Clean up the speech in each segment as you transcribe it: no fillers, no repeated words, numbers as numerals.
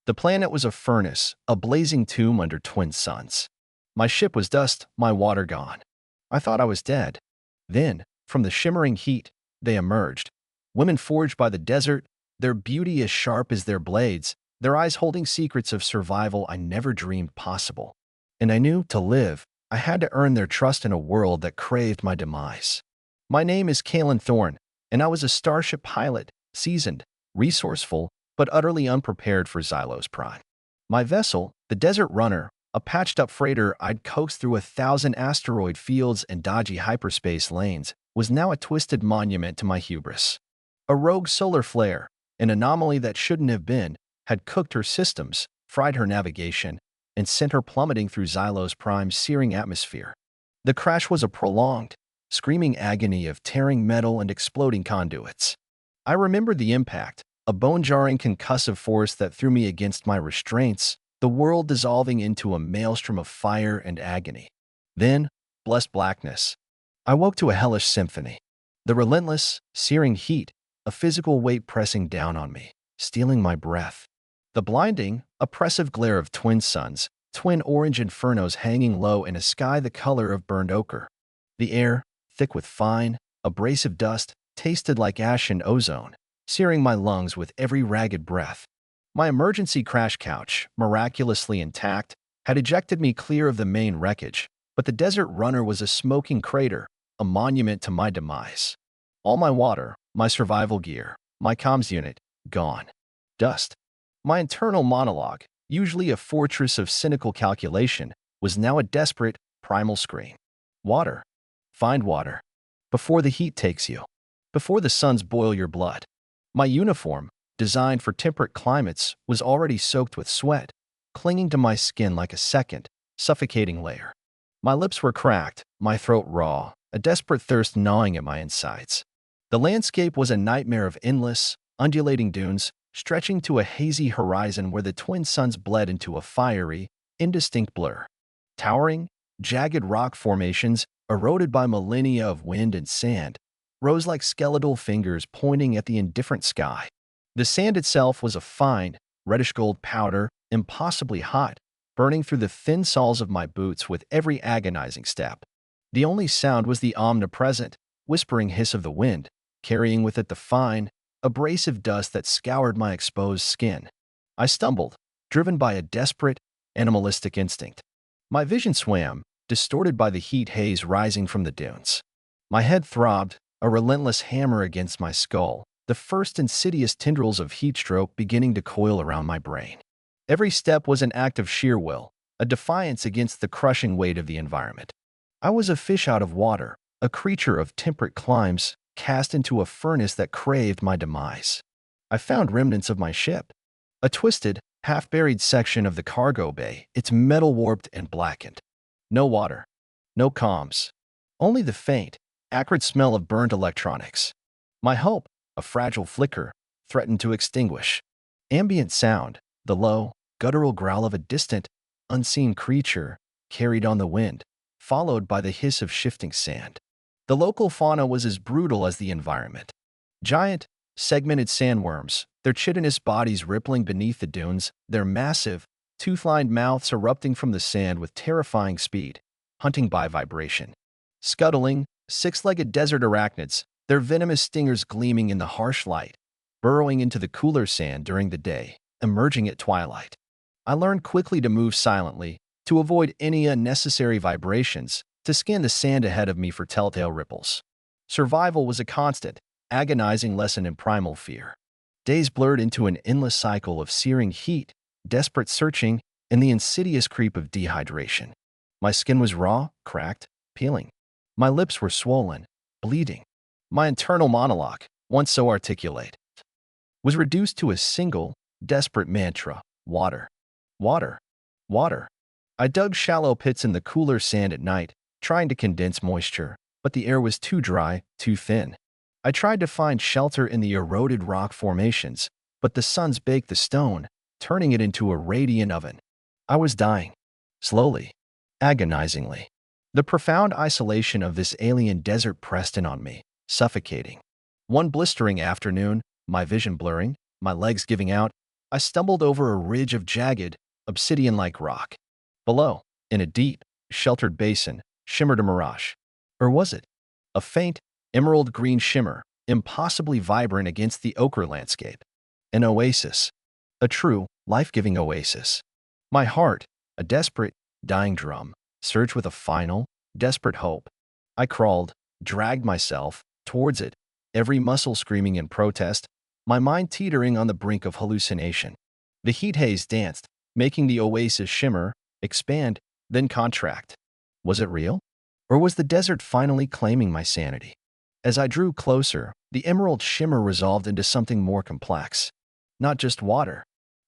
The planet was a furnace, a blazing tomb under twin suns. My ship was dust, my water gone. I thought I was dead. Then, from the shimmering heat, they emerged. Women forged by the desert, their beauty as sharp as their blades, their eyes holding secrets of survival I never dreamed possible. And I knew, to live, I had to earn their trust in a world that craved my demise. My name is Kalen Thorne, and I was a starship pilot, seasoned, resourceful, but utterly unprepared for Xylo's prime. My vessel, the Desert Runner, a patched-up freighter I'd coaxed through 1,000 asteroid fields and dodgy hyperspace lanes, was now a twisted monument to my hubris. A rogue solar flare, an anomaly that shouldn't have been, had cooked her systems, fried her navigation, and sent her plummeting through Xylo's prime's searing atmosphere. The crash was a prolonged, screaming agony of tearing metal and exploding conduits. I remembered the impact, a bone-jarring concussive force that threw me against my restraints, the world dissolving into a maelstrom of fire and agony. Then, blessed blackness. I woke to a hellish symphony. The relentless, searing heat, a physical weight pressing down on me, stealing my breath. The blinding, oppressive glare of twin suns, twin orange infernos hanging low in a sky the color of burned ochre. The air, thick with fine, abrasive dust, tasted like ash and ozone, searing my lungs with every ragged breath. My emergency crash couch, miraculously intact, had ejected me clear of the main wreckage, but the Desert Runner was a smoking crater, a monument to my demise. All my water, my survival gear, my comms unit, gone. Dust. My internal monologue, usually a fortress of cynical calculation, was now a desperate, primal scream. Water. Find water. Before the heat takes you. Before the suns boil your blood. My uniform, designed for temperate climates, was already soaked with sweat, clinging to my skin like a second, suffocating layer. My lips were cracked, my throat raw, a desperate thirst gnawing at my insides. The landscape was a nightmare of endless, undulating dunes, stretching to a hazy horizon where the twin suns bled into a fiery, indistinct blur. Towering, jagged rock formations, eroded by millennia of wind and sand, rose like skeletal fingers pointing at the indifferent sky. The sand itself was a fine, reddish-gold powder, impossibly hot, burning through the thin soles of my boots with every agonizing step. The only sound was the omnipresent, whispering hiss of the wind, carrying with it the fine, abrasive dust that scoured my exposed skin. I stumbled, driven by a desperate, animalistic instinct. My vision swam, distorted by the heat haze rising from the dunes. My head throbbed, a relentless hammer against my skull, the first insidious tendrils of heat stroke beginning to coil around my brain. Every step was an act of sheer will, a defiance against the crushing weight of the environment. I was a fish out of water, a creature of temperate climes, cast into a furnace that craved my demise. I found remnants of my ship. A twisted, half-buried section of the cargo bay, its metal warped and blackened. No water. No comms. Only the faint, acrid smell of burned electronics. My hope, a fragile flicker, threatened to extinguish. Ambient sound, the low, guttural growl of a distant, unseen creature, carried on the wind, followed by the hiss of shifting sand. The local fauna was as brutal as the environment. Giant, segmented sandworms, their chitinous bodies rippling beneath the dunes, their massive, tooth-lined mouths erupting from the sand with terrifying speed, hunting by vibration. Scuttling, six-legged desert arachnids, their venomous stingers gleaming in the harsh light, burrowing into the cooler sand during the day, emerging at twilight. I learned quickly to move silently, to avoid any unnecessary vibrations, to scan the sand ahead of me for telltale ripples. Survival was a constant, agonizing lesson in primal fear. Days blurred into an endless cycle of searing heat, desperate searching, and the insidious creep of dehydration. My skin was raw, cracked, peeling. My lips were swollen, bleeding. My internal monologue, once so articulate, was reduced to a single, desperate mantra: water. Water. Water. I dug shallow pits in the cooler sand at night, trying to condense moisture, but the air was too dry, too thin. I tried to find shelter in the eroded rock formations, but the suns baked the stone, turning it into a radiant oven. I was dying. Slowly. Agonizingly. The profound isolation of this alien desert pressed in on me, suffocating. One blistering afternoon, my vision blurring, my legs giving out, I stumbled over a ridge of jagged, obsidian-like rock. Below, in a deep, sheltered basin, shimmered a mirage. Or was it? A faint, emerald green shimmer, impossibly vibrant against the ochre landscape. An oasis. A true, life-giving oasis. My heart, a desperate, dying drum, surged with a final, desperate hope. I crawled, dragged myself, towards it, every muscle screaming in protest, my mind teetering on the brink of hallucination. The heat haze danced, making the oasis shimmer, expand, then contract. Was it real? Or was the desert finally claiming my sanity? As I drew closer, the emerald shimmer resolved into something more complex. Not just water,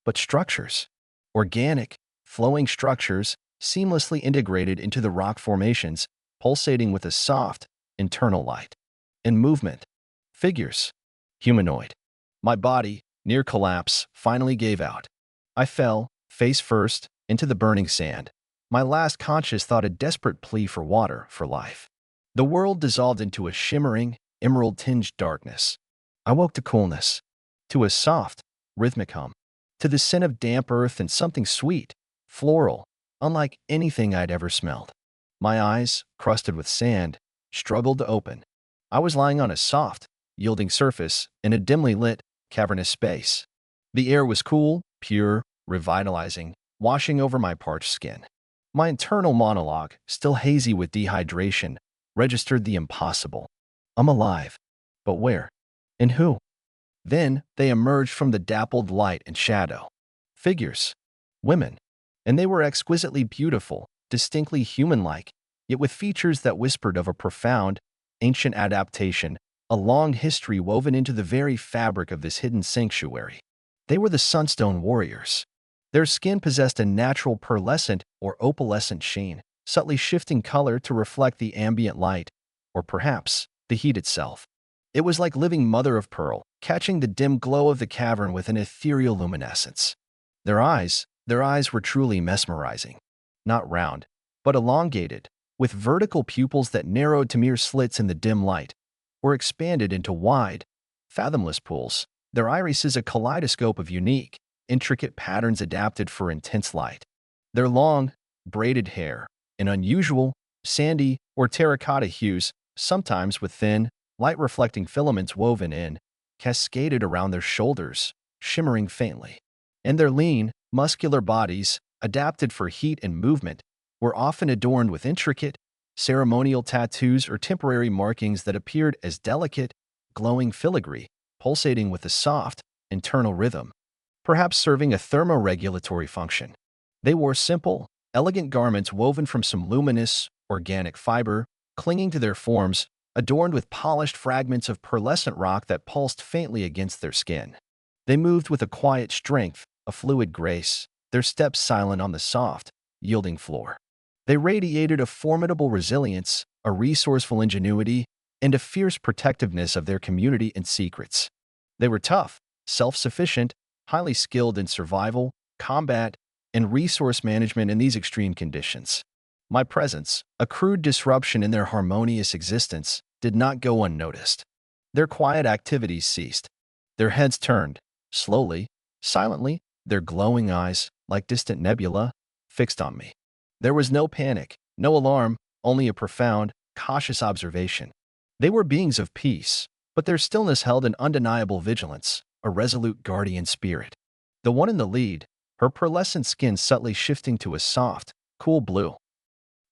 but structures. Organic, flowing structures, seamlessly integrated into the rock formations, pulsating with a soft, internal light. And movement. Figures. Humanoid. My body, near collapse, finally gave out. I fell, face first, into the burning sand. My last conscious thought a desperate plea for water, for life. The world dissolved into a shimmering, emerald-tinged darkness. I woke to coolness, to a soft, rhythmic hum, to the scent of damp earth and something sweet, floral, unlike anything I'd ever smelled. My eyes, crusted with sand, struggled to open. I was lying on a soft, yielding surface in a dimly lit, cavernous space. The air was cool, pure, revitalizing, washing over my parched skin. My internal monologue, still hazy with dehydration, registered the impossible. I'm alive. But where? And who? Then they emerged from the dappled light and shadow. Figures. Women. And they were exquisitely beautiful, distinctly human-like, yet with features that whispered of a profound, ancient adaptation, a long history woven into the very fabric of this hidden sanctuary. They were the Sunstone Warriors. Their skin possessed a natural pearlescent or opalescent sheen, subtly shifting color to reflect the ambient light, or perhaps the heat itself. It was like living mother of pearl, catching the dim glow of the cavern with an ethereal luminescence. Their eyes were truly mesmerizing. Not round, but elongated, with vertical pupils that narrowed to mere slits in the dim light, or expanded into wide, fathomless pools. Their irises a kaleidoscope of unique, intricate patterns adapted for intense light. Their long, braided hair, in unusual, sandy, or terracotta hues, sometimes with thin, light-reflecting filaments woven in, cascaded around their shoulders, shimmering faintly. And their lean, muscular bodies, adapted for heat and movement, were often adorned with intricate, ceremonial tattoos or temporary markings that appeared as delicate, glowing filigree, pulsating with a soft, internal rhythm, perhaps serving a thermoregulatory function. They wore simple, elegant garments woven from some luminous, organic fiber, clinging to their forms, adorned with polished fragments of pearlescent rock that pulsed faintly against their skin. They moved with a quiet strength, a fluid grace, their steps silent on the soft, yielding floor. They radiated a formidable resilience, a resourceful ingenuity, and a fierce protectiveness of their community and secrets. They were tough, self-sufficient, highly skilled in survival, combat, and resource management in these extreme conditions. My presence, a crude disruption in their harmonious existence, did not go unnoticed. Their quiet activities ceased. Their heads turned, slowly, silently, their glowing eyes, like distant nebula, fixed on me. There was no panic, no alarm, only a profound, cautious observation. They were beings of peace, but their stillness held an undeniable vigilance, a resolute guardian spirit. The one in the lead, her pearlescent skin subtly shifting to a soft, cool blue.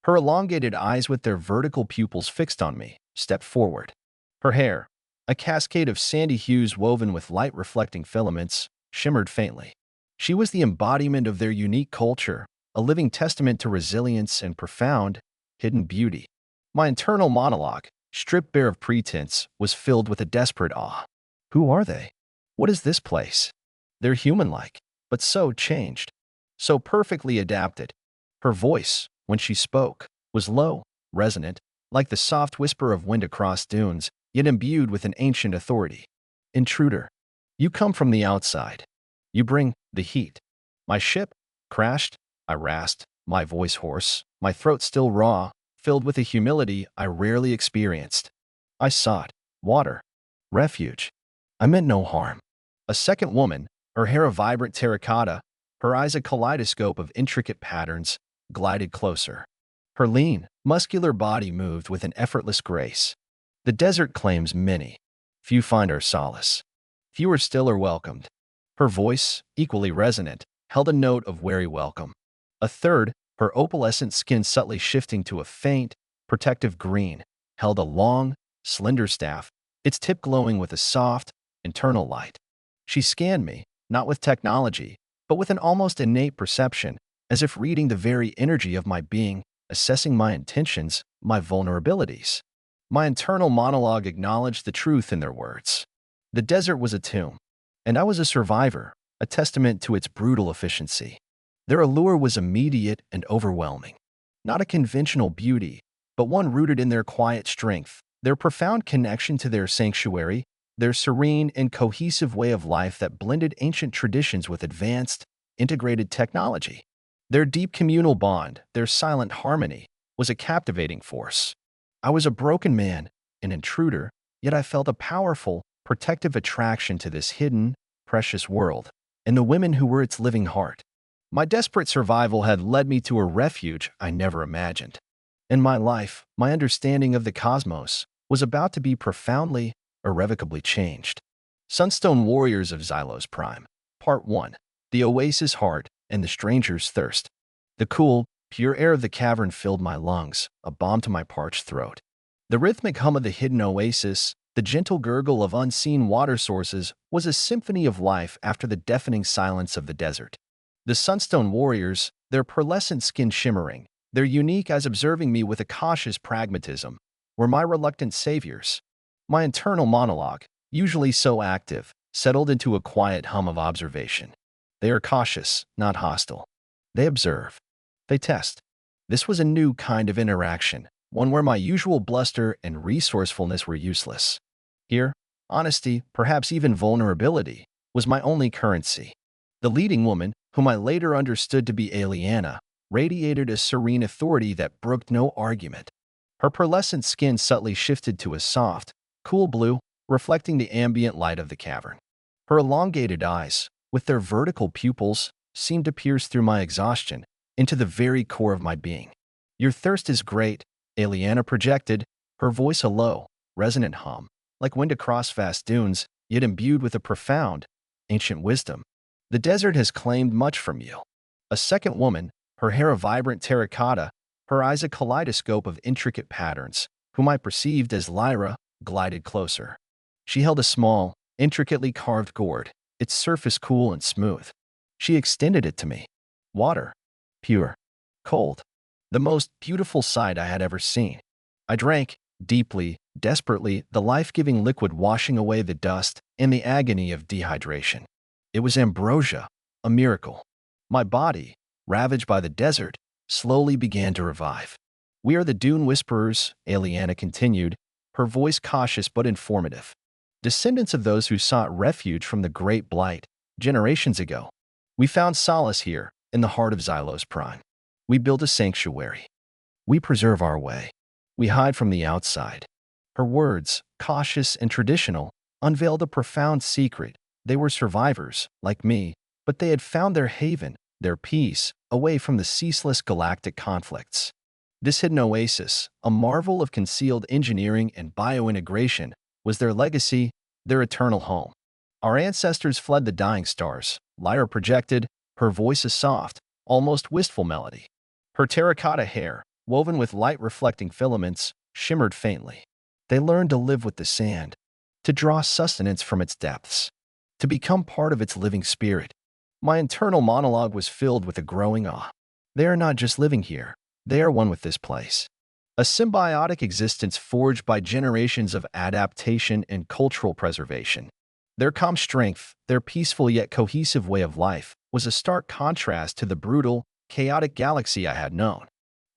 Her elongated eyes with their vertical pupils fixed on me, stepped forward. Her hair, a cascade of sandy hues woven with light-reflecting filaments, shimmered faintly. She was the embodiment of their unique culture, a living testament to resilience and profound, hidden beauty. My internal monologue, stripped bare of pretense, was filled with a desperate awe. Who are they? What is this place? They're human-like, but so changed, so perfectly adapted. Her voice, when she spoke, was low, resonant, like the soft whisper of wind across dunes, yet imbued with an ancient authority. Intruder, you come from the outside. You bring the heat. My ship crashed, I rasped, my voice hoarse, my throat still raw, filled with a humility I rarely experienced. I sought water, refuge. I meant no harm. A second woman, Her hair a vibrant terracotta, her eyes a kaleidoscope of intricate patterns, glided closer. Her lean, muscular body moved with an effortless grace. The desert claims many. Few find her solace. Fewer still are welcomed. Her voice, equally resonant, held a note of wary welcome. A third, her opalescent skin subtly shifting to a faint, protective green, held a long, slender staff, its tip glowing with a soft, internal light. She scanned me, not with technology, but with an almost innate perception, as if reading the very energy of my being, assessing my intentions, my vulnerabilities. My internal monologue acknowledged the truth in their words. The desert was a tomb, and I was a survivor, a testament to its brutal efficiency. Their allure was immediate and overwhelming. Not a conventional beauty, but one rooted in their quiet strength, their profound connection to their sanctuary, their serene and cohesive way of life that blended ancient traditions with advanced, integrated technology. Their deep communal bond, their silent harmony, was a captivating force. I was a broken man, an intruder, yet I felt a powerful, protective attraction to this hidden, precious world, and the women who were its living heart. My desperate survival had led me to a refuge I never imagined. In my life, my understanding of the cosmos was about to be profoundly, irrevocably changed. Sunstone Warriors of Xylos Prime. Part 1. The Oasis Heart and the Stranger's Thirst. The cool, pure air of the cavern filled my lungs, a balm to my parched throat. The rhythmic hum of the hidden oasis, the gentle gurgle of unseen water sources, was a symphony of life after the deafening silence of the desert. The Sunstone Warriors, their pearlescent skin shimmering, their unique eyes observing me with a cautious pragmatism, were my reluctant saviors. My internal monologue, usually so active, settled into a quiet hum of observation. They are cautious, not hostile. They observe. They test. This was a new kind of interaction, one where my usual bluster and resourcefulness were useless. Here, honesty, perhaps even vulnerability, was my only currency. The leading woman, whom I later understood to be Aliana, radiated a serene authority that brooked no argument. Her pearlescent skin subtly shifted to a soft, cool blue, reflecting the ambient light of the cavern. Her elongated eyes, with their vertical pupils, seemed to pierce through my exhaustion into the very core of my being. "Your thirst is great," Aliana projected, her voice a low, resonant hum, like wind across vast dunes, yet imbued with a profound, ancient wisdom. "The desert has claimed much from you." A second woman, her hair a vibrant terracotta, her eyes a kaleidoscope of intricate patterns, whom I perceived as Lyra, glided closer. She held a small, intricately carved gourd, its surface cool and smooth. She extended it to me. Water. Pure. Cold. The most beautiful sight I had ever seen. I drank, deeply, desperately, the life-giving liquid washing away the dust and the agony of dehydration. It was ambrosia, a miracle. My body, ravaged by the desert, slowly began to revive. "We are the Dune Whisperers," Aliana continued, her voice cautious but informative. "Descendants of those who sought refuge from the Great Blight generations ago. We found solace here, in the heart of Xylos Prime. We build a sanctuary. We preserve our way. We hide from the outside." Her words, cautious and traditional, unveiled a profound secret. They were survivors, like me, but they had found their haven, their peace, away from the ceaseless galactic conflicts. This hidden oasis, a marvel of concealed engineering and biointegration, was their legacy, their eternal home. "Our ancestors fled the dying stars," Lyra projected, her voice a soft, almost wistful melody. Her terracotta hair, woven with light-reflecting filaments, shimmered faintly. "They learned to live with the sand, to draw sustenance from its depths, to become part of its living spirit." My internal monologue was filled with a growing awe. They are not just living here, they are one with this place. A symbiotic existence forged by generations of adaptation and cultural preservation. Their calm strength, their peaceful yet cohesive way of life, was a stark contrast to the brutal, chaotic galaxy I had known.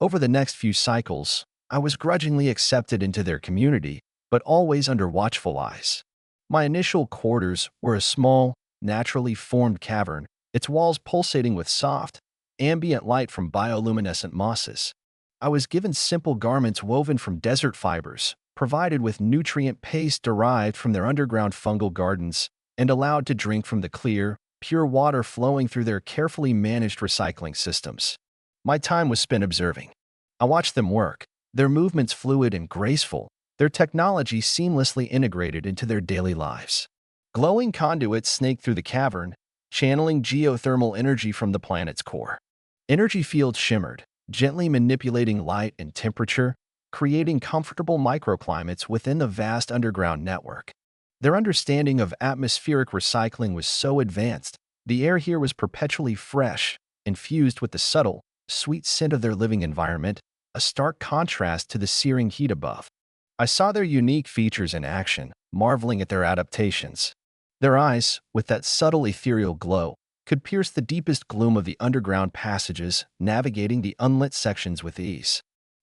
Over the next few cycles, I was grudgingly accepted into their community, but always under watchful eyes. My initial quarters were a small, naturally formed cavern, its walls pulsating with soft, ambient light from bioluminescent mosses. I was given simple garments woven from desert fibers, provided with nutrient paste derived from their underground fungal gardens, and allowed to drink from the clear, pure water flowing through their carefully managed recycling systems. My time was spent observing. I watched them work, their movements fluid and graceful, their technology seamlessly integrated into their daily lives. Glowing conduits snaked through the cavern, channeling geothermal energy from the planet's core. Energy fields shimmered, gently manipulating light and temperature, creating comfortable microclimates within the vast underground network. Their understanding of atmospheric recycling was so advanced, the air here was perpetually fresh, infused with the subtle, sweet scent of their living environment, a stark contrast to the searing heat above. I saw their unique features in action, marveling at their adaptations. Their eyes, with that subtle ethereal glow, could pierce the deepest gloom of the underground passages, navigating the unlit sections with ease.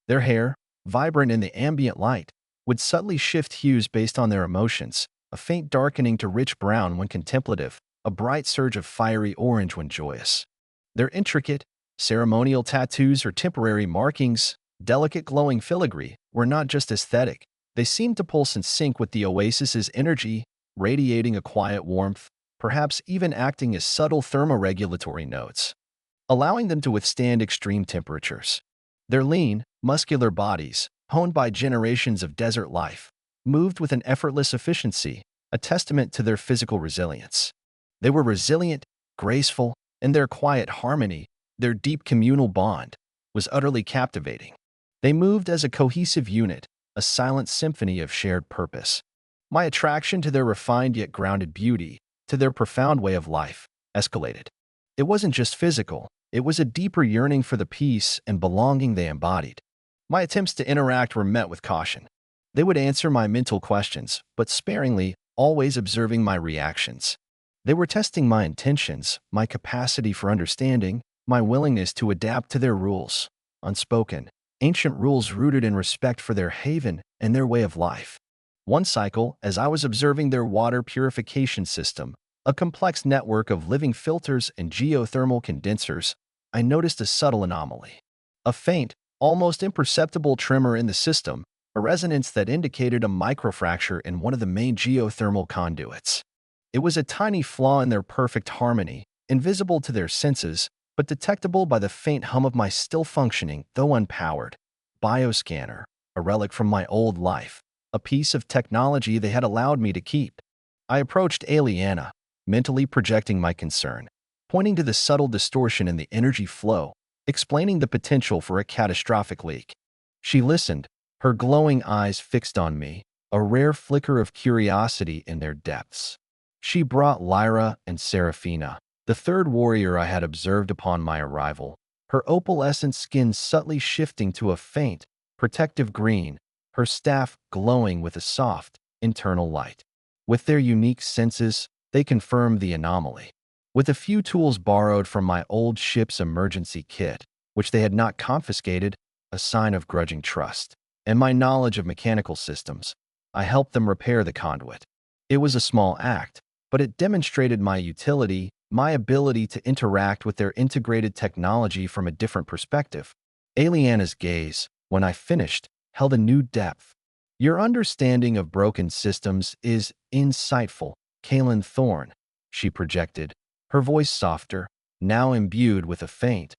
Their hair, vibrant in the ambient light, would subtly shift hues based on their emotions, a faint darkening to rich brown when contemplative, a bright surge of fiery orange when joyous. Their intricate, ceremonial tattoos or temporary markings, delicate glowing filigree, were not just aesthetic. They seemed to pulse in sync with the oasis's energy, radiating a quiet warmth, perhaps even acting as subtle thermoregulatory notes, allowing them to withstand extreme temperatures. Their lean, muscular bodies, honed by generations of desert life, moved with an effortless efficiency, a testament to their physical resilience. They were resilient, graceful, and their quiet harmony, their deep communal bond, was utterly captivating. They moved as a cohesive unit, a silent symphony of shared purpose. My attraction to their refined yet grounded beauty, to their profound way of life, escalated. It wasn't just physical, it was a deeper yearning for the peace and belonging they embodied. My attempts to interact were met with caution. They would answer my mental questions, but sparingly, always observing my reactions. They were testing my intentions, my capacity for understanding, my willingness to adapt to their rules, unspoken, ancient rules rooted in respect for their haven and their way of life. One cycle, as I was observing their water purification system, a complex network of living filters and geothermal condensers, I noticed a subtle anomaly. A faint, almost imperceptible tremor in the system, a resonance that indicated a microfracture in one of the main geothermal conduits. It was a tiny flaw in their perfect harmony, invisible to their senses, but detectable by the faint hum of my still-functioning, though unpowered, bioscanner, a relic from my old life, a piece of technology they had allowed me to keep. I approached Aliana, mentally projecting my concern, pointing to the subtle distortion in the energy flow, explaining the potential for a catastrophic leak. She listened, her glowing eyes fixed on me, a rare flicker of curiosity in their depths. She brought Lyra and Seraphina, the third warrior I had observed upon my arrival, her opalescent skin subtly shifting to a faint, protective green, her staff glowing with a soft, internal light. With their unique senses, they confirmed the anomaly. With a few tools borrowed from my old ship's emergency kit, which they had not confiscated, a sign of grudging trust, and my knowledge of mechanical systems, I helped them repair the conduit. It was a small act, but it demonstrated my utility, my ability to interact with their integrated technology from a different perspective. Aliana's gaze, when I finished, held a new depth. Your understanding of broken systems is insightful, Kaelin Thorne, she projected, her voice softer, now imbued with a faint,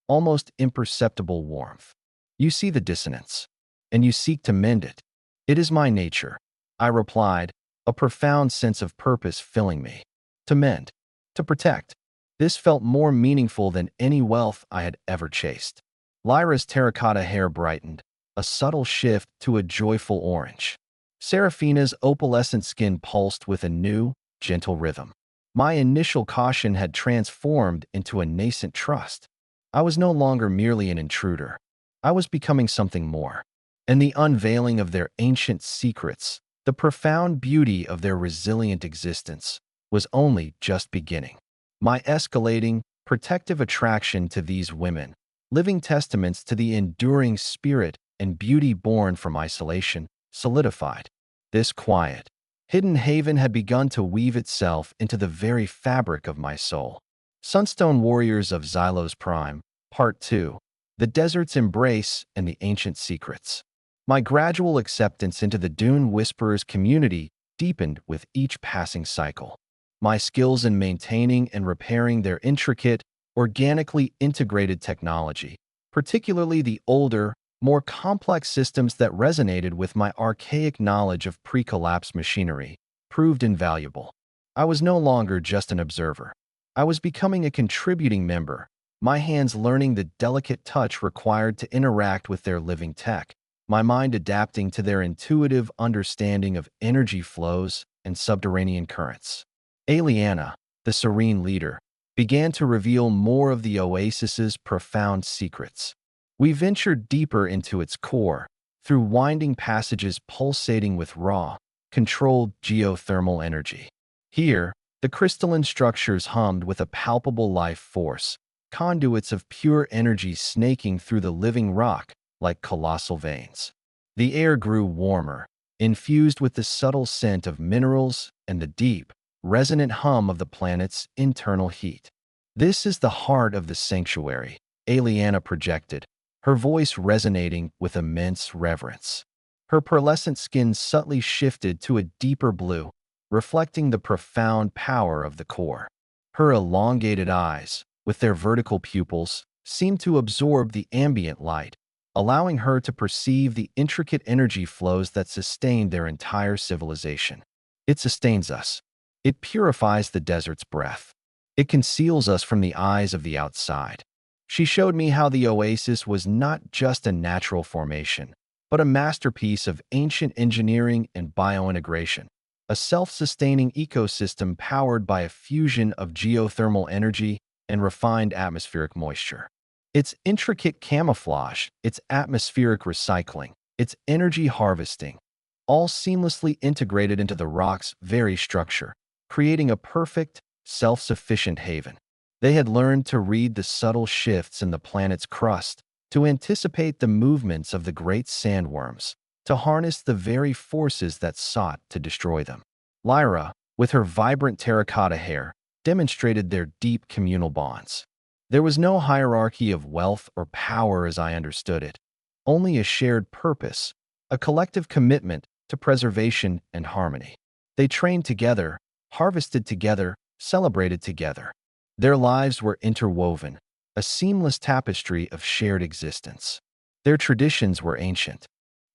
almost imperceptible warmth. You see the dissonance, and you seek to mend it. It is my nature, I replied, a profound sense of purpose filling me. To mend, to protect. This felt more meaningful than any wealth I had ever chased. Lyra's terracotta hair brightened, a subtle shift to a joyful orange. Seraphina's opalescent skin pulsed with a new, gentle rhythm. My initial caution had transformed into a nascent trust. I was no longer merely an intruder. I was becoming something more. And the unveiling of their ancient secrets, the profound beauty of their resilient existence, was only just beginning. My escalating, protective attraction to these women, living testaments to the enduring spirit and beauty born from isolation, solidified. This quiet, hidden haven had begun to weave itself into the very fabric of my soul. Sunstone Warriors of Xylo's Prime, Part 2. The Desert's Embrace and the Ancient Secrets. My gradual acceptance into the Dune Whisperers community deepened with each passing cycle. My skills in maintaining and repairing their intricate, organically integrated technology, particularly the older, more complex systems that resonated with my archaic knowledge of pre-collapse machinery, proved invaluable. I was no longer just an observer. I was becoming a contributing member, my hands learning the delicate touch required to interact with their living tech, my mind adapting to their intuitive understanding of energy flows and subterranean currents. Aliana, the serene leader, began to reveal more of the oasis's profound secrets. We ventured deeper into its core, through winding passages pulsating with raw, controlled geothermal energy. Here, the crystalline structures hummed with a palpable life force, conduits of pure energy snaking through the living rock like colossal veins. The air grew warmer, infused with the subtle scent of minerals and the deep, resonant hum of the planet's internal heat. "This is the heart of the sanctuary," Aliana projected, her voice resonating with immense reverence. Her pearlescent skin subtly shifted to a deeper blue, reflecting the profound power of the core. Her elongated eyes, with their vertical pupils, seemed to absorb the ambient light, allowing her to perceive the intricate energy flows that sustained their entire civilization. "It sustains us. It purifies the desert's breath. It conceals us from the eyes of the outside." She showed me how the oasis was not just a natural formation, but a masterpiece of ancient engineering and biointegration, a self-sustaining ecosystem powered by a fusion of geothermal energy and refined atmospheric moisture. Its intricate camouflage, its atmospheric recycling, its energy harvesting, all seamlessly integrated into the rock's very structure, creating a perfect, self-sufficient haven. They had learned to read the subtle shifts in the planet's crust, to anticipate the movements of the great sandworms, to harness the very forces that sought to destroy them. Lyra, with her vibrant terracotta hair, demonstrated their deep communal bonds. There was no hierarchy of wealth or power as I understood it, only a shared purpose, a collective commitment to preservation and harmony. They trained together, harvested together, celebrated together. Their lives were interwoven, a seamless tapestry of shared existence. Their traditions were ancient,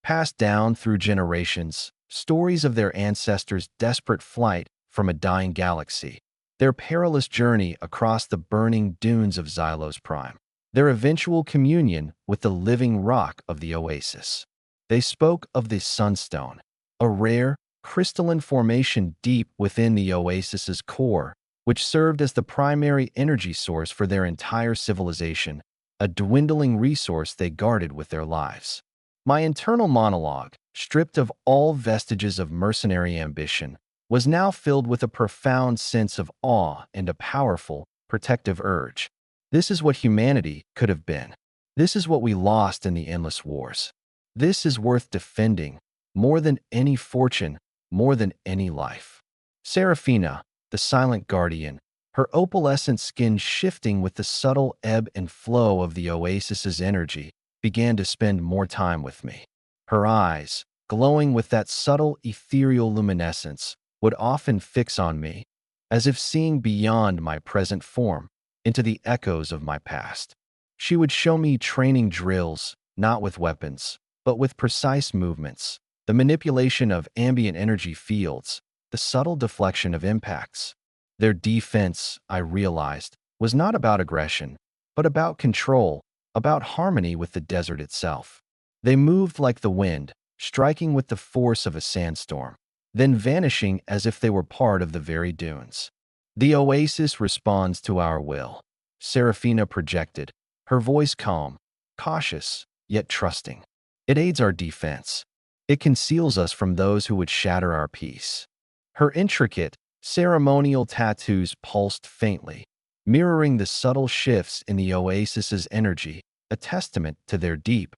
passed down through generations, stories of their ancestors' desperate flight from a dying galaxy, their perilous journey across the burning dunes of Xylos Prime, their eventual communion with the living rock of the oasis. They spoke of the sunstone, a rare, crystalline formation deep within the oasis's core, which served as the primary energy source for their entire civilization, a dwindling resource they guarded with their lives. My internal monologue, stripped of all vestiges of mercenary ambition, was now filled with a profound sense of awe and a powerful, protective urge. This is what humanity could have been. This is what we lost in the endless wars. This is worth defending, more than any fortune, more than any life. Seraphina, the silent guardian, her opalescent skin shifting with the subtle ebb and flow of the oasis's energy, began to spend more time with me. Her eyes, glowing with that subtle ethereal luminescence, would often fix on me, as if seeing beyond my present form, into the echoes of my past. She would show me training drills, not with weapons, but with precise movements, the manipulation of ambient energy fields, the subtle deflection of impacts. Their defense, I realized, was not about aggression, but about control, about harmony with the desert itself. They moved like the wind, striking with the force of a sandstorm, then vanishing as if they were part of the very dunes. "The oasis responds to our will," Seraphina projected, her voice calm, cautious, yet trusting. "It aids our defense. It conceals us from those who would shatter our peace." Her intricate, ceremonial tattoos pulsed faintly, mirroring the subtle shifts in the oasis's energy, a testament to their deep,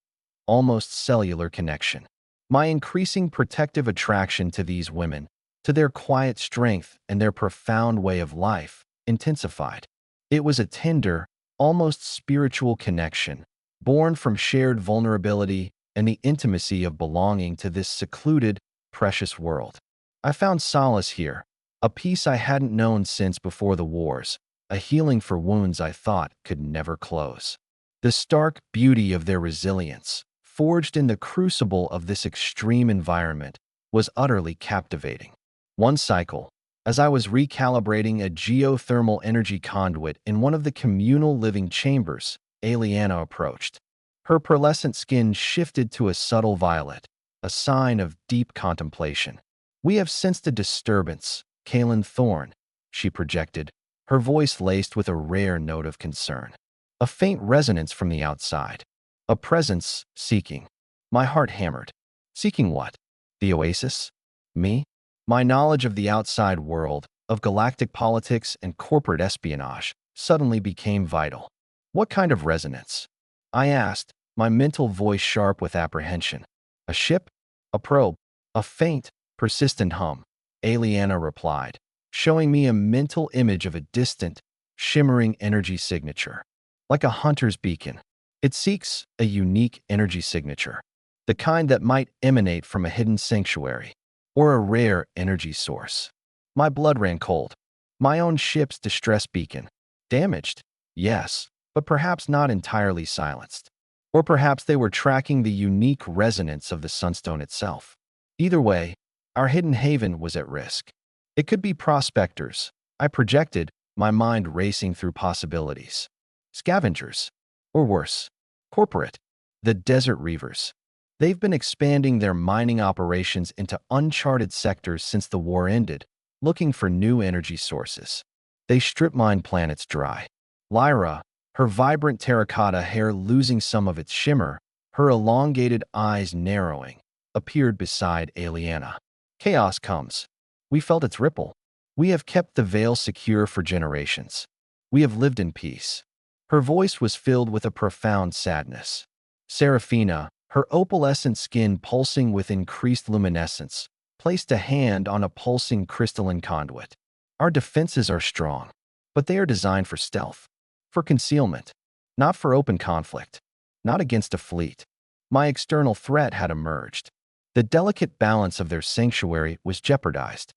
almost cellular connection. My increasing protective attraction to these women, to their quiet strength and their profound way of life, intensified. It was a tender, almost spiritual connection, born from shared vulnerability and the intimacy of belonging to this secluded, precious world. I found solace here, a peace I hadn't known since before the wars, a healing for wounds I thought could never close. The stark beauty of their resilience, forged in the crucible of this extreme environment, was utterly captivating. One cycle, as I was recalibrating a geothermal energy conduit in one of the communal living chambers, Aliana approached. Her pearlescent skin shifted to a subtle violet, a sign of deep contemplation. "We have sensed a disturbance, Kalen Thorne," she projected, her voice laced with a rare note of concern. A faint resonance from the outside. A presence seeking. My heart hammered. Seeking what? The oasis? Me? My knowledge of the outside world, of galactic politics and corporate espionage, suddenly became vital. What kind of resonance? I asked, my mental voice sharp with apprehension. A ship? A probe? A faint, persistent hum, Aliana replied, showing me a mental image of a distant, shimmering energy signature. Like a hunter's beacon, it seeks a unique energy signature, the kind that might emanate from a hidden sanctuary or a rare energy source. My blood ran cold. My own ship's distress beacon. Damaged? Yes, but perhaps not entirely silenced. Or perhaps they were tracking the unique resonance of the sunstone itself. Either way, our hidden haven was at risk. It could be prospectors, I projected, my mind racing through possibilities. Scavengers, or worse, corporate, the Desert Reavers. They've been expanding their mining operations into uncharted sectors since the war ended, looking for new energy sources. They strip mine planets dry. Lyra, her vibrant terracotta hair losing some of its shimmer, her elongated eyes narrowing, appeared beside Aliana. Chaos comes. We felt its ripple. We have kept the veil secure for generations. We have lived in peace. Her voice was filled with a profound sadness. Seraphina, her opalescent skin pulsing with increased luminescence, placed a hand on a pulsing crystalline conduit. Our defenses are strong, but they are designed for stealth, for concealment, not for open conflict, not against a fleet. My external threat had emerged. The delicate balance of their sanctuary was jeopardized,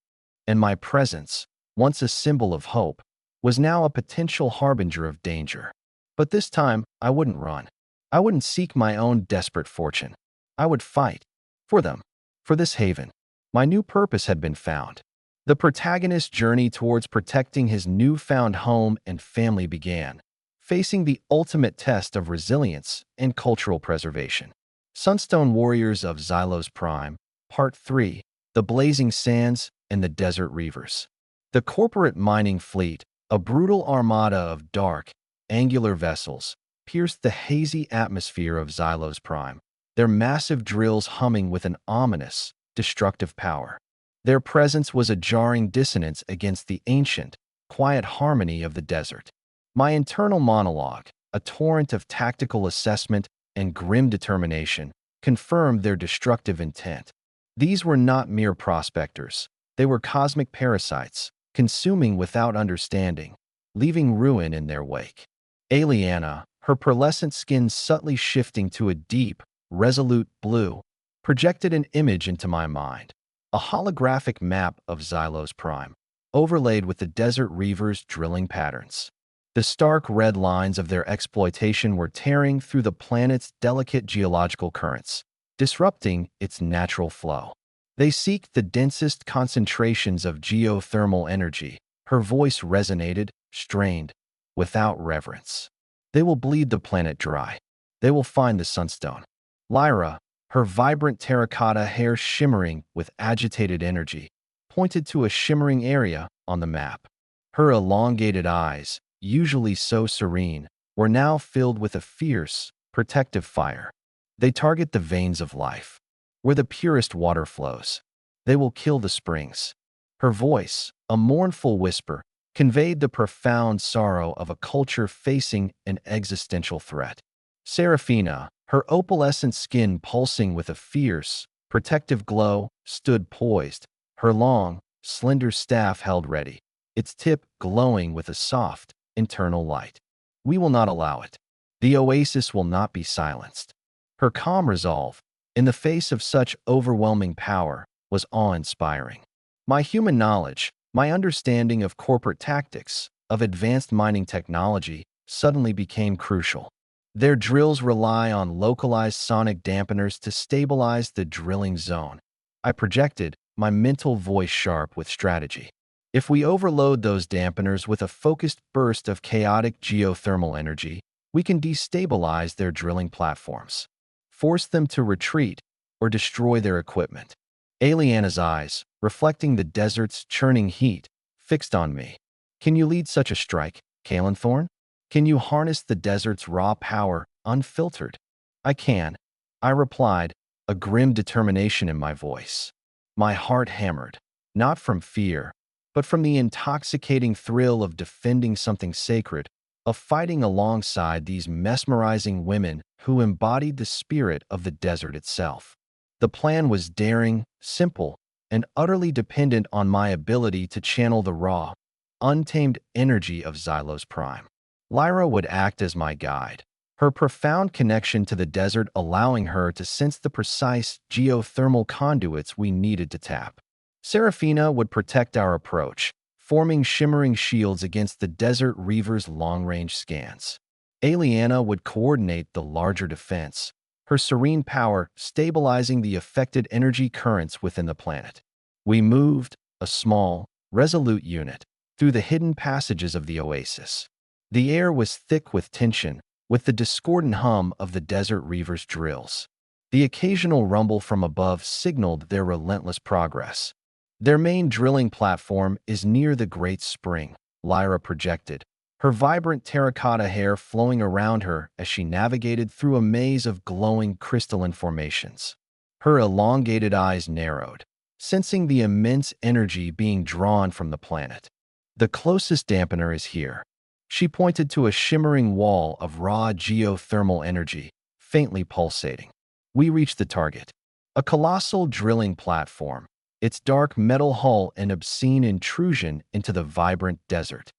and my presence, once a symbol of hope, was now a potential harbinger of danger. But this time, I wouldn't run. I wouldn't seek my own desperate fortune. I would fight. For them. For this haven. My new purpose had been found. The protagonist's journey towards protecting his newfound home and family began, facing the ultimate test of resilience and cultural preservation. Sunstone Warriors of Xylos Prime, Part 3, The Blazing Sands and the Desert Reavers. The corporate mining fleet, a brutal armada of dark, angular vessels, pierced the hazy atmosphere of Xylos Prime, their massive drills humming with an ominous, destructive power. Their presence was a jarring dissonance against the ancient, quiet harmony of the desert. My internal monologue, a torrent of tactical assessment and grim determination, confirmed their destructive intent. These were not mere prospectors. They were cosmic parasites, consuming without understanding, leaving ruin in their wake. Aliana, her pearlescent skin subtly shifting to a deep, resolute blue, projected an image into my mind, a holographic map of Xylos Prime, overlaid with the Desert Reavers' drilling patterns. The stark red lines of their exploitation were tearing through the planet's delicate geological currents, disrupting its natural flow. They seek the densest concentrations of geothermal energy. Her voice resonated, strained, without reverence. They will bleed the planet dry. They will find the sunstone. Lyra, her vibrant terracotta hair shimmering with agitated energy, pointed to a shimmering area on the map. Her elongated eyes, usually so serene, were now filled with a fierce, protective fire. They target the veins of life, where the purest water flows. They will kill the springs. Her voice, a mournful whisper, conveyed the profound sorrow of a culture facing an existential threat. Seraphina, her opalescent skin pulsing with a fierce, protective glow, stood poised, her long, slender staff held ready, its tip glowing with a soft, internal light. We will not allow it. The oasis will not be silenced. Her calm resolve, in the face of such overwhelming power, was awe-inspiring. My human knowledge, My understanding of corporate tactics, of advanced mining technology, suddenly became crucial. Their drills rely on localized sonic dampeners to stabilize the drilling zone. I projected, my mental voice sharp with strategy. If we overload those dampeners with a focused burst of chaotic geothermal energy, we can destabilize their drilling platforms, force them to retreat, or destroy their equipment. Aliana's eyes, reflecting the desert's churning heat, fixed on me. Can you lead such a strike, Thorn? Can you harness the desert's raw power, unfiltered? I can, I replied, a grim determination in my voice. My heart hammered, not from fear, but from the intoxicating thrill of defending something sacred, of fighting alongside these mesmerizing women who embodied the spirit of the desert itself. The plan was daring, simple, and utterly dependent on my ability to channel the raw, untamed energy of Xylos Prime. Lyra would act as my guide, her profound connection to the desert allowing her to sense the precise geothermal conduits we needed to tap. Seraphina would protect our approach, forming shimmering shields against the Desert Reaver's long-range scans. Aliana would coordinate the larger defense, her serene power stabilizing the affected energy currents within the planet. We moved, a small, resolute unit, through the hidden passages of the oasis. The air was thick with tension, with the discordant hum of the Desert Reaver's drills. The occasional rumble from above signaled their relentless progress. Their main drilling platform is near the Great Spring, Lyra projected, her vibrant terracotta hair flowing around her as she navigated through a maze of glowing crystalline formations. Her elongated eyes narrowed, sensing the immense energy being drawn from the planet. The closest dampener is here. She pointed to a shimmering wall of raw geothermal energy, faintly pulsating. We reached the target, a colossal drilling platform, its dark metal hull an obscene intrusion into the vibrant desert.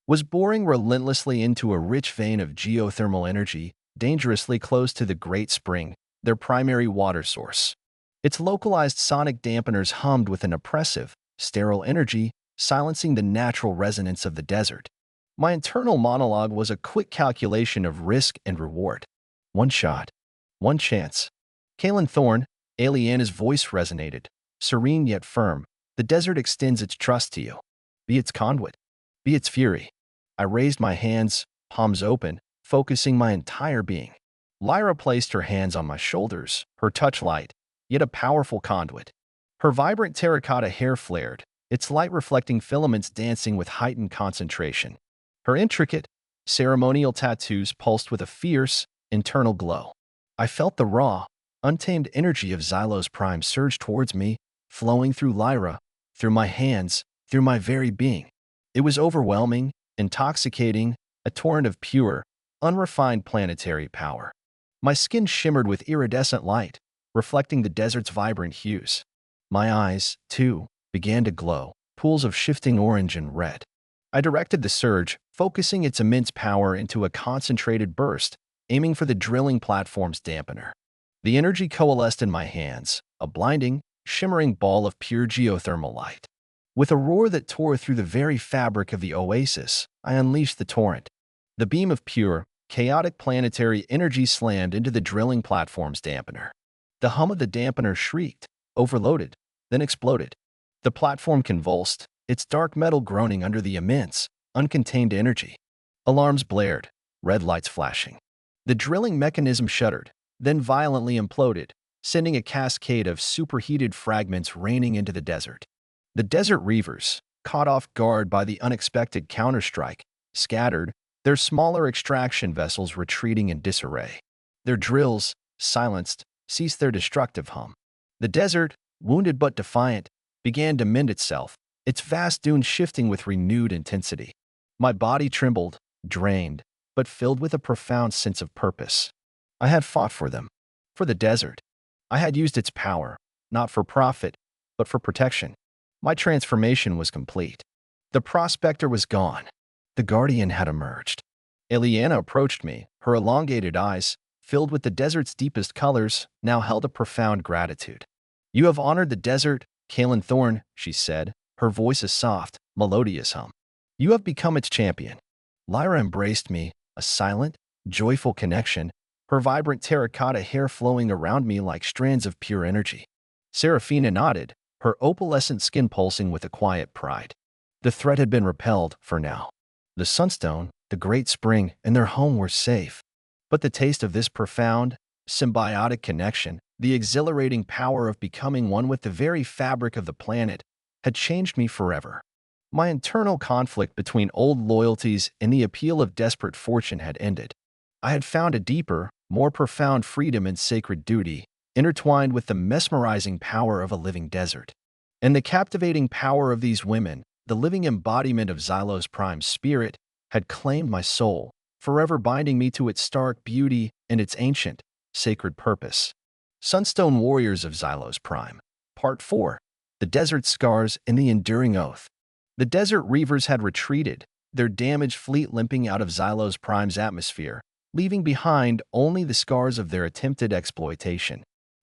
Was boring relentlessly into a rich vein of geothermal energy, dangerously close to the Great Spring, their primary water source. Its localized sonic dampeners hummed with an oppressive, sterile energy, silencing the natural resonance of the desert. My internal monologue was a quick calculation of risk and reward. One shot. One chance. Thorn, Aliana's voice resonated, serene yet firm. The desert extends its trust to you. Be its conduit. Be its fury. I raised my hands, palms open, focusing my entire being. Lyra placed her hands on my shoulders, her touch light, yet a powerful conduit. Her vibrant terracotta hair flared, its light-reflecting filaments dancing with heightened concentration. Her intricate, ceremonial tattoos pulsed with a fierce, internal glow. I felt the raw, untamed energy of Xylos Prime surge towards me, flowing through Lyra, through my hands, through my very being. It was overwhelming, intoxicating, a torrent of pure, unrefined planetary power. My skin shimmered with iridescent light, reflecting the desert's vibrant hues. My eyes, too, began to glow, pools of shifting orange and red. I directed the surge, focusing its immense power into a concentrated burst, aiming for the drilling platform's dampener. The energy coalesced in my hands, a blinding, shimmering ball of pure geothermal light. With a roar that tore through the very fabric of the oasis, I unleashed the torrent. The beam of pure, chaotic planetary energy slammed into the drilling platform's dampener. The hum of the dampener shrieked, overloaded, then exploded. The platform convulsed, its dark metal groaning under the immense, uncontained energy. Alarms blared, red lights flashing. The drilling mechanism shuddered, then violently imploded, sending a cascade of superheated fragments raining into the desert. The Desert Reavers, caught off guard by the unexpected counterstrike, scattered, their smaller extraction vessels retreating in disarray. Their drills, silenced, ceased their destructive hum. The desert, wounded but defiant, began to mend itself, its vast dunes shifting with renewed intensity. My body trembled, drained, but filled with a profound sense of purpose. I had fought for them, for the desert. I had used its power, not for profit, but for protection. My transformation was complete. The prospector was gone. The guardian had emerged. Aliana approached me, her elongated eyes, filled with the desert's deepest colors, now held a profound gratitude. You have honored the desert, Thorn, she said, her voice a soft, melodious hum. You have become its champion. Lyra embraced me, a silent, joyful connection, her vibrant terracotta hair flowing around me like strands of pure energy. Seraphina nodded, her opalescent skin pulsing with a quiet pride. The threat had been repelled, for now. The Sunstone, the Great Spring, and their home were safe. But the taste of this profound, symbiotic connection, the exhilarating power of becoming one with the very fabric of the planet, had changed me forever. My internal conflict between old loyalties and the appeal of desperate fortune had ended. I had found a deeper, more profound freedom and sacred duty, intertwined with the mesmerizing power of a living desert. And the captivating power of these women, the living embodiment of Xylos Prime's spirit, had claimed my soul, forever binding me to its stark beauty and its ancient, sacred purpose. Sunstone Warriors of Xylos Prime. Part 4. The Desert Scars and the Enduring Oath. The Desert Reavers had retreated, their damaged fleet limping out of Xylos Prime's atmosphere, leaving behind only the scars of their attempted exploitation.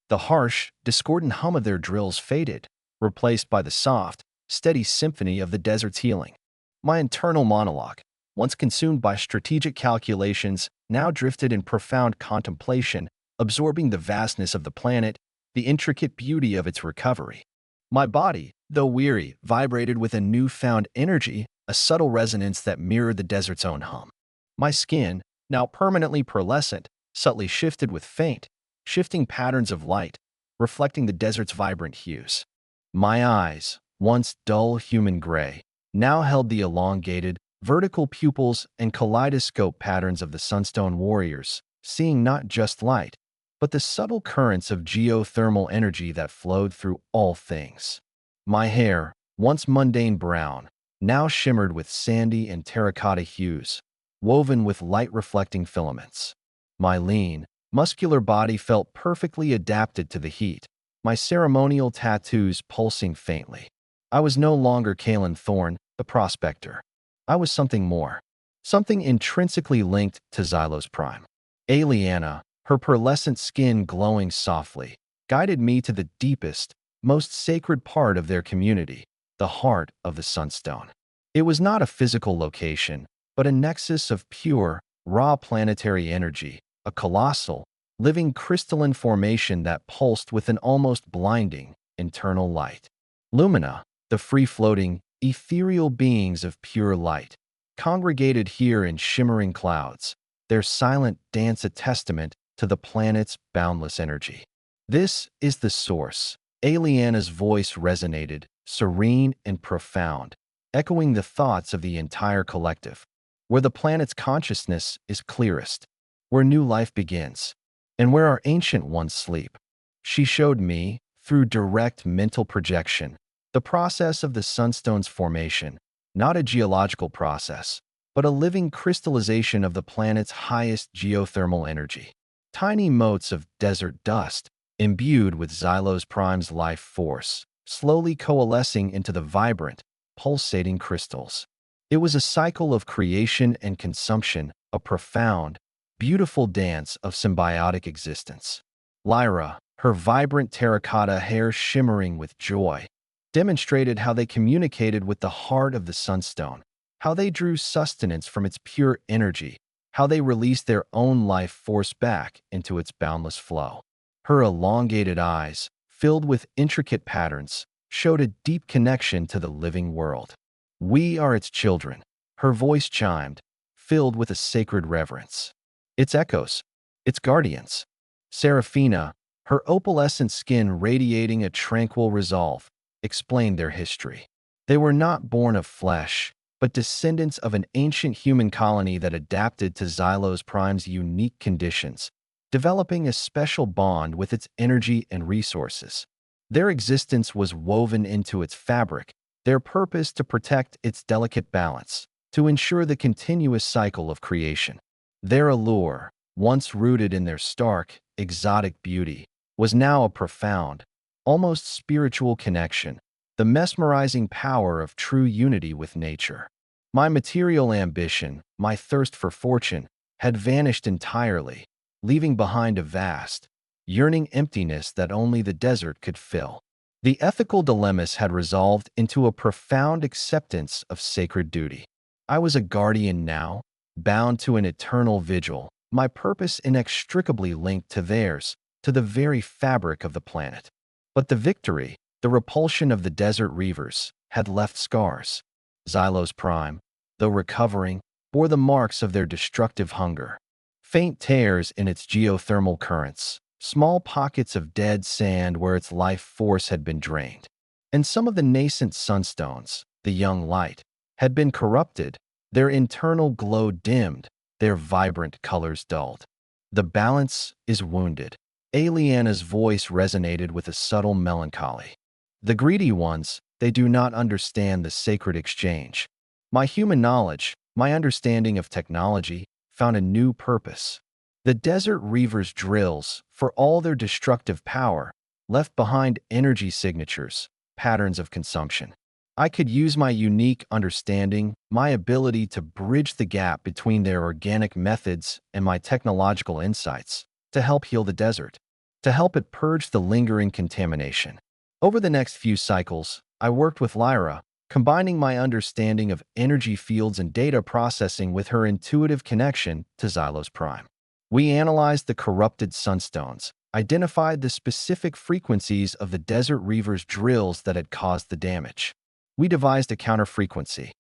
The harsh, discordant hum of their drills faded, replaced by the soft, steady symphony of the desert's healing. My internal monologue, once consumed by strategic calculations, now drifted in profound contemplation, absorbing the vastness of the planet, the intricate beauty of its recovery. My body, though weary, vibrated with a newfound energy, a subtle resonance that mirrored the desert's own hum. My skin, now permanently pearlescent, subtly shifted with faint, shifting patterns of light, reflecting the desert's vibrant hues. My eyes, once dull human gray, now held the elongated, vertical pupils and kaleidoscope patterns of the Sunstone Warriors, seeing not just light, but the subtle currents of geothermal energy that flowed through all things. My hair, once mundane brown, now shimmered with sandy and terracotta hues, woven with light-reflecting filaments. My lean, muscular body felt perfectly adapted to the heat, my ceremonial tattoos pulsing faintly. I was no longer Kalen Thorne, the prospector. I was something more, something intrinsically linked to Xylos Prime. Aliana, her pearlescent skin glowing softly, guided me to the deepest, most sacred part of their community, the heart of the Sunstone. It was not a physical location, but a nexus of pure, raw planetary energy, a colossal, living crystalline formation that pulsed with an almost blinding, internal light. Lumina, the free-floating, ethereal beings of pure light, congregated here in shimmering clouds, their silent dance a testament to the planet's boundless energy. This is the source. Aliana's voice resonated, serene and profound, echoing the thoughts of the entire collective. Where the planet's consciousness is clearest, where new life begins, and where our ancient ones sleep. She showed me, through direct mental projection, the process of the Sunstone's formation, not a geological process, but a living crystallization of the planet's highest geothermal energy. Tiny motes of desert dust, imbued with Xylos Prime's life force, slowly coalescing into the vibrant, pulsating crystals. It was a cycle of creation and consumption, a profound, beautiful dance of symbiotic existence. Lyra, her vibrant terracotta hair shimmering with joy, demonstrated how they communicated with the heart of the Sunstone, how they drew sustenance from its pure energy, how they released their own life force back into its boundless flow. Her elongated eyes, filled with intricate patterns, showed a deep connection to the living world. We are its children, her voice chimed, filled with a sacred reverence. Its echoes, its guardians. Seraphina, her opalescent skin radiating a tranquil resolve, explained their history. They were not born of flesh, but descendants of an ancient human colony that adapted to Xylos Prime's unique conditions, developing a special bond with its energy and resources. Their existence was woven into its fabric, their purpose to protect its delicate balance, to ensure the continuous cycle of creation. Their allure, once rooted in their stark, exotic beauty, was now a profound, almost spiritual connection, the mesmerizing power of true unity with nature. My material ambition, my thirst for fortune, had vanished entirely, leaving behind a vast, yearning emptiness that only the desert could fill. The ethical dilemmas had resolved into a profound acceptance of sacred duty. I was a guardian now, bound to an eternal vigil, my purpose inextricably linked to theirs, to the very fabric of the planet. But the victory, the repulsion of the desert reavers, had left scars. Xylos Prime, though recovering, bore the marks of their destructive hunger. Faint tears in its geothermal currents, small pockets of dead sand where its life force had been drained. And some of the nascent sunstones, the young light, had been corrupted, their internal glow dimmed, their vibrant colors dulled. The balance is wounded. Aliana's voice resonated with a subtle melancholy. The greedy ones, they do not understand the sacred exchange. My human knowledge, my understanding of technology, found a new purpose. The desert reavers' drills, for all their destructive power, left behind energy signatures, patterns of consumption. I could use my unique understanding, my ability to bridge the gap between their organic methods and my technological insights, to help heal the desert, to help it purge the lingering contamination. Over the next few cycles, I worked with Lyra, combining my understanding of energy fields and data processing with her intuitive connection to Xylos Prime. We analyzed the corrupted sunstones, identified the specific frequencies of the desert reavers' drills that had caused the damage. We devised a counterfrequency,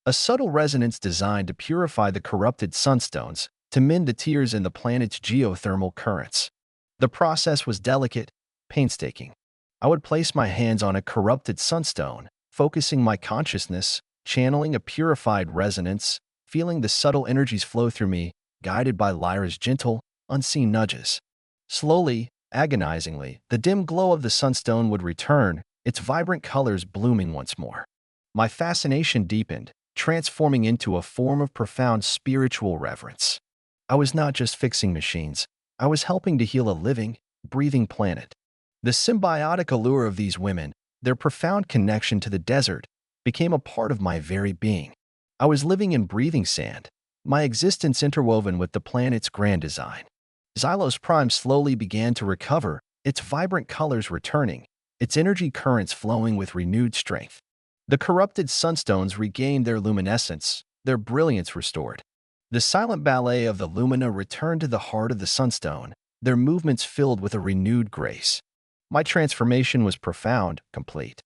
a subtle resonance designed to purify the corrupted sunstones, to mend the tears in the planet's geothermal currents. The process was delicate, painstaking. I would place my hands on a corrupted sunstone, focusing my consciousness, channeling a purified resonance, feeling the subtle energies flow through me, guided by Lyra's gentle, unseen nudges. Slowly, agonizingly, the dim glow of the sunstone would return, its vibrant colors blooming once more. My fascination deepened, transforming into a form of profound spiritual reverence. I was not just fixing machines, I was helping to heal a living, breathing planet. The symbiotic allure of these women, their profound connection to the desert, became a part of my very being. I was living in breathing sand, my existence interwoven with the planet's grand design. Xylos Prime slowly began to recover, its vibrant colors returning, its energy currents flowing with renewed strength. The corrupted sunstones regained their luminescence, their brilliance restored. The silent ballet of the lumina returned to the heart of the sunstone, their movements filled with a renewed grace. My transformation was profound, complete.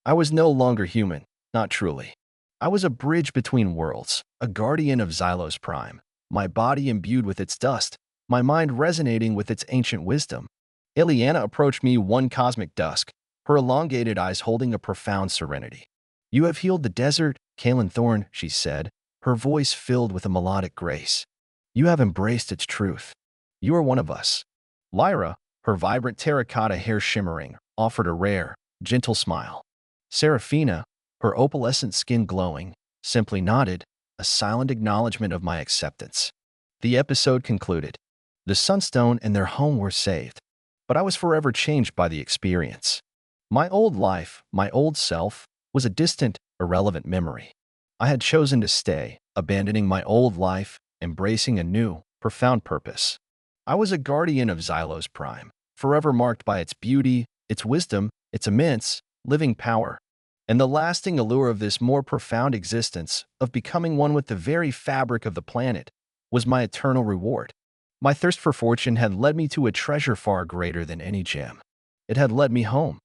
I was no longer human, not truly. I was a bridge between worlds, a guardian of Xylos Prime, my body imbued with its dust, my mind resonating with its ancient wisdom. Ileana approached me one cosmic dusk, her elongated eyes holding a profound serenity. "You have healed the desert, Kaelin Thorn," she said, her voice filled with a melodic grace. "You have embraced its truth. You are one of us." Lyra, her vibrant terracotta hair shimmering, offered a rare, gentle smile. Seraphina, her opalescent skin glowing, simply nodded, a silent acknowledgement of my acceptance. The episode concluded. The Sunstone and their home were saved, but I was forever changed by the experience. My old life, my old self, was a distant, irrelevant memory. I had chosen to stay, abandoning my old life, embracing a new, profound purpose. I was a guardian of Xylos Prime, forever marked by its beauty, its wisdom, its immense, living power. And the lasting allure of this more profound existence, of becoming one with the very fabric of the planet, was my eternal reward. My thirst for fortune had led me to a treasure far greater than any gem. It had led me home,